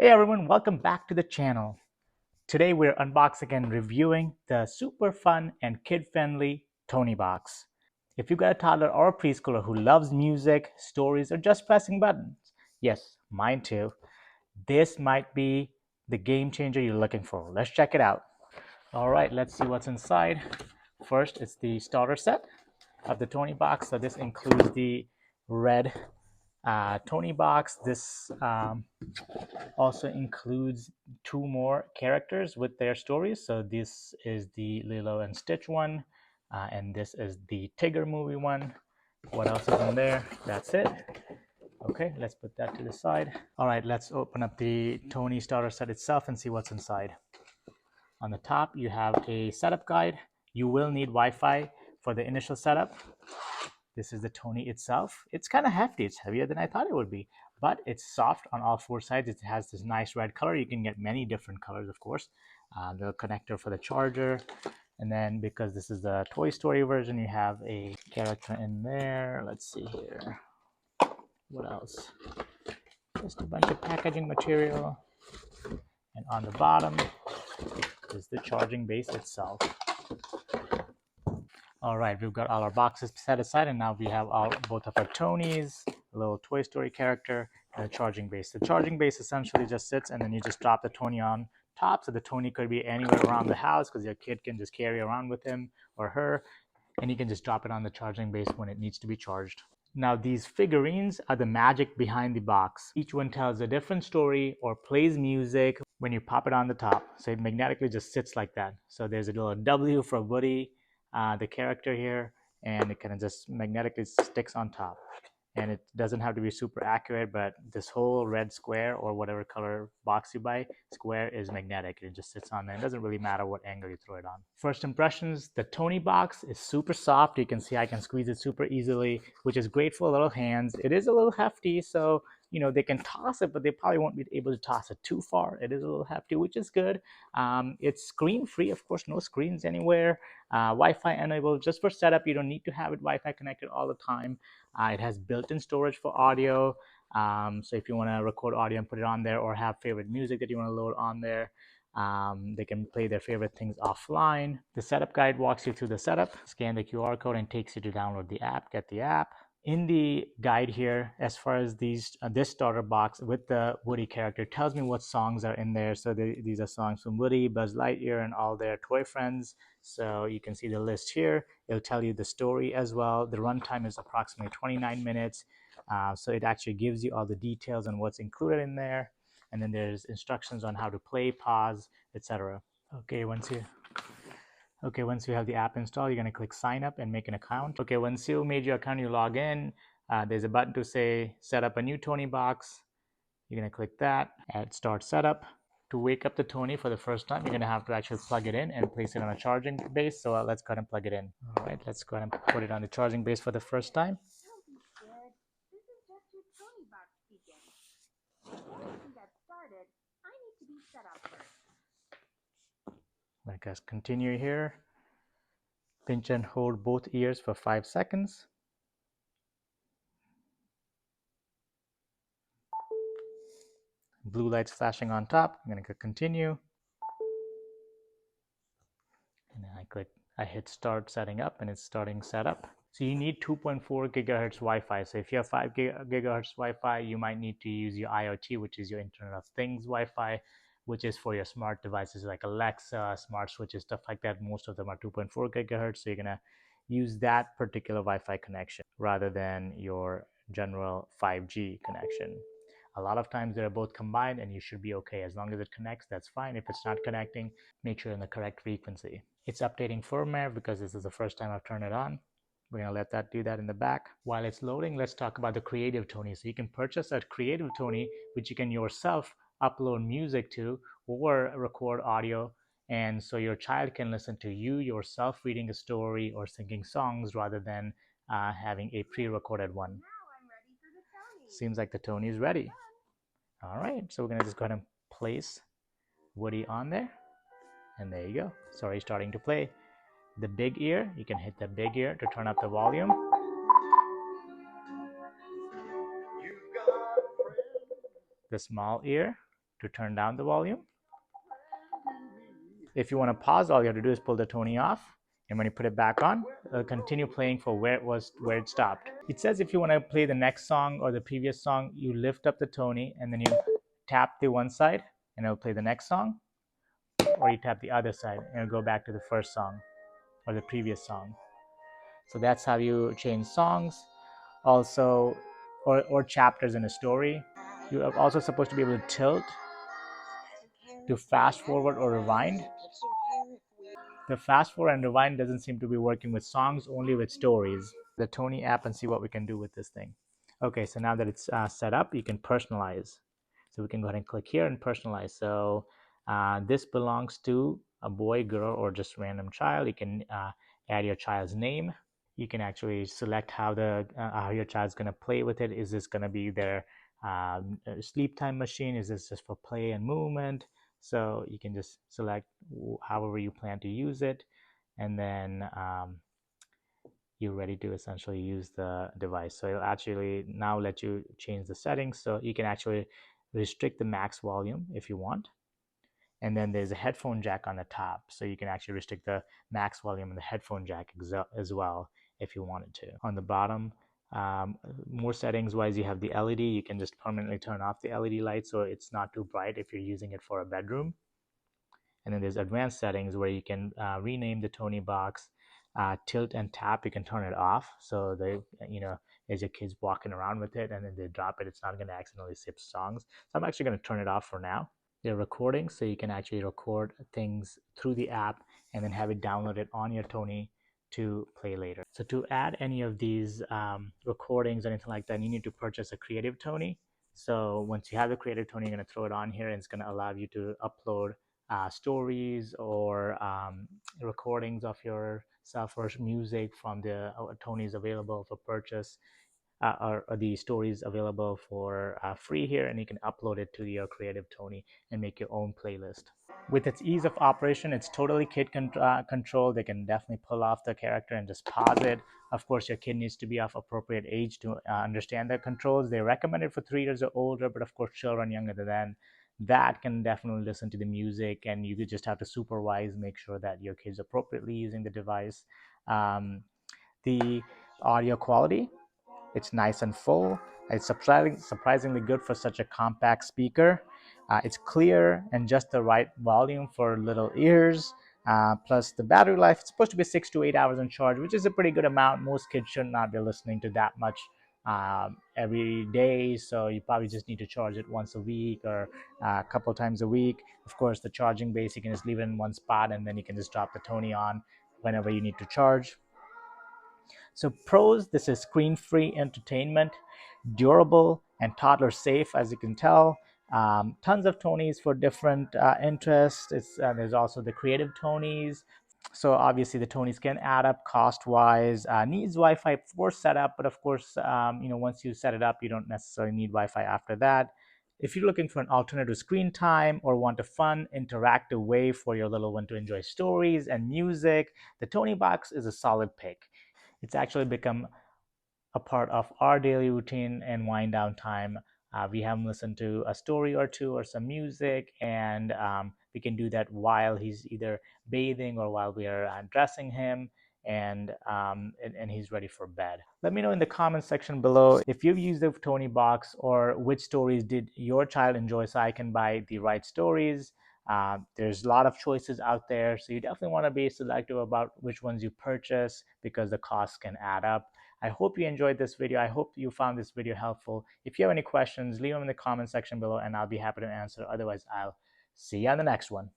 Hey everyone, welcome back to the channel. Today we're unboxing and reviewing the super fun and kid-friendly Toniebox. If you've got a toddler or a preschooler who loves music, stories, or just pressing buttons, yes, mine too, this might be the game changer you're looking for. Let's check it out. All right, let's see what's inside. First, it's the starter set of the Toniebox. So this includes the red Toniebox. This also includes two more characters with their stories. So this is the Lilo and Stitch one, and this is the Tigger movie one. What else is in there? That's it. Okay, let's put that to the side. All right, let's open up the Tony starter set itself and see what's inside. On the top, you have a setup guide. You will need Wi-Fi for the initial setup. This is the Tony itself. It's kind of hefty. It's heavier than I thought it would be, but it's soft on all four sides. It has this nice red color. You can get many different colors, of course. The connector for the charger. And then because this is the Toy Story version, you have a character in there. Let's see here. What else? Just a bunch of packaging material. And on the bottom is the charging base itself. All right, we've got all our boxes set aside, and now we have both of our Tonies, a little Toy Story character, and a charging base. The charging base essentially just sits, and then you just drop the Tony on top. So the Tony could be anywhere around the house because your kid can just carry around with him or her, and you can just drop it on the charging base when it needs to be charged. Now, these figurines are the magic behind the box. Each one tells a different story or plays music when you pop it on the top. So it magnetically just sits like that. So there's a little W for Woody, the character here, and it kind of just magnetically sticks on top. And it doesn't have to be super accurate, but this whole red square or whatever color box you buy, square is magnetic. It just sits on there. It doesn't really matter what angle you throw it on. First impressions, the Toniebox is super soft. You can see I can squeeze it super easily, which is great for little hands. It is a little hefty, so they can toss it, but they probably won't be able to toss it too far. It is a little hefty, which is good. It's screen free, of course, no screens anywhere. Wi-Fi enabled. Just for setup, you don't need to have it Wi-Fi connected all the time. It has built-in storage for audio. So if you want to record audio and put it on there, or have favorite music that you want to load on there, they can play their favorite things offline. The setup guide walks you through the setup. Scan the QR code and takes you to download the app, get the app. In the guide here, as far as this starter box with the Woody character, tells me what songs are in there. So these are songs from Woody, Buzz Lightyear, and all their toy friends. So you can see the list here. It'll tell you the story as well. The runtime is approximately 29 minutes. So it actually gives you all the details on what's included in there. And then there's instructions on how to play, pause, etc. Okay, once you have the app installed, you're going to click sign up and make an account. Okay, once you made your account, you log in. There's a button to say set up a new Toniebox. You're going to click that, add start setup. To wake up the Tony for the first time, you're going to have to actually plug it in and place it on a charging base. So let's go ahead and plug it in. All right, let's go ahead and put it on the charging base for the first time. I guess continue here. Pinch and hold both ears for 5 seconds. Blue lights flashing on top. I'm going to click continue. And then I hit start setting up, and it's starting setup. So you need 2.4 gigahertz Wi-Fi. So if you have 5 gigahertz Wi-Fi, you might need to use your IoT, which is your Internet of Things Wi-Fi, which is for your smart devices like Alexa, smart switches, stuff like that. Most of them are 2.4 gigahertz. So you're going to use that particular Wi-Fi connection rather than your general 5G connection. A lot of times they're both combined, and you should be okay. As long as it connects, that's fine. If it's not connecting, make sure you're in the correct frequency. It's updating firmware because this is the first time I've turned it on. We're going to let that do that in the back. While it's loading, let's talk about the Creative Tony. So you can purchase a Creative Tony, which you can yourself upload music to or record audio. And so your child can listen to you yourself reading a story or singing songs rather than having a pre-recorded one. Seems like the Tony is ready. All right, so we're going to just go ahead and place Woody on there. And there you go. It's already starting to play. The big ear, you can hit the big ear to turn up the volume. The small ear to turn down the volume. If you want to pause, all you have to do is pull the Tony off, and when you put it back on, it'll continue playing for where it stopped. It says if you want to play the next song or the previous song, you lift up the Tony and then you tap the one side and it'll play the next song, or you tap the other side and it'll go back to the first song or the previous song. So that's how you change songs. Also, or chapters in a story. You are also supposed to be able to tilt, to fast forward or rewind. The fast forward and rewind doesn't seem to be working with songs, only with stories. The Tony app and see what we can do with this thing. Okay, so now that it's set up, you can personalize. So we can go ahead and click here and personalize. So this belongs to a boy, girl, or just random child. You can add your child's name. You can actually select how your child's going to play with it. Is this going to be their sleep time machine? Is this just for play and movement? So you can just select however you plan to use it, and then you're ready to essentially use the device. So it'll actually now let you change the settings. So you can actually restrict the max volume if you want. And then there's a headphone jack on the top. So you can actually restrict the max volume and the headphone jack as well if you wanted to. On the bottom, more settings wise, you have the LED. You can just permanently turn off the LED light so it's not too bright if you're using it for a bedroom. And then there's advanced settings where you can rename the Toniebox, tilt and tap. You can turn it off so as your kids walking around with it and then they drop it, it's not going to accidentally skip songs. So I'm actually going to turn it off for now. They're recording, so you can actually record things through the app and then have it downloaded on your Tony to play later. So to add any of these recordings or anything like that, you need to purchase a Creative Tony. So once you have the Creative Tony, you're going to throw it on here, and it's going to allow you to upload stories or recordings of yourself or music from the Tonies available for purchase. Or the stories available for free here, and you can upload it to your Creative Tony and make your own playlist. With its ease of operation, it's totally kid control. They can definitely pull off the character and just pause it. Of course, your kid needs to be of appropriate age to understand the controls. They recommend it for 3 years or older, but of course, children younger than that can definitely listen to the music, and you just have to supervise, make sure that your kid's appropriately using the device. The audio quality, it's nice and full. It's surprisingly good for such a compact speaker. It's clear and just the right volume for little ears. Plus the battery life, it's supposed to be 6 to 8 hours on charge, which is a pretty good amount. Most kids should not be listening to that much every day, so you probably just need to charge it once a week or a couple times a week. Of course, the charging base, you can just leave it in one spot and then you can just drop the Tony on whenever you need to charge. So pros, this is screen-free entertainment, durable and toddler safe, as you can tell. Tons of Tonies for different interests. There's also the creative Tonies. So obviously the Tonies can add up cost-wise. Needs Wi-Fi for setup, but of course, once you set it up, you don't necessarily need Wi-Fi after that. If you're looking for an alternative screen time or want a fun, interactive way for your little one to enjoy stories and music, the Toniebox is a solid pick. It's actually become a part of our daily routine and wind down time. We have him listen to a story or two or some music, and we can do that while he's either bathing or while we are dressing him, and he's ready for bed. Let me know in the comment section below if you've used the Toniebox or which stories did your child enjoy so I can buy the right stories. There's a lot of choices out there, so you definitely want to be selective about which ones you purchase because the costs can add up. I hope you enjoyed this video. I hope you found this video helpful. If you have any questions, leave them in the comment section below and I'll be happy to answer. Otherwise, I'll see you on the next one.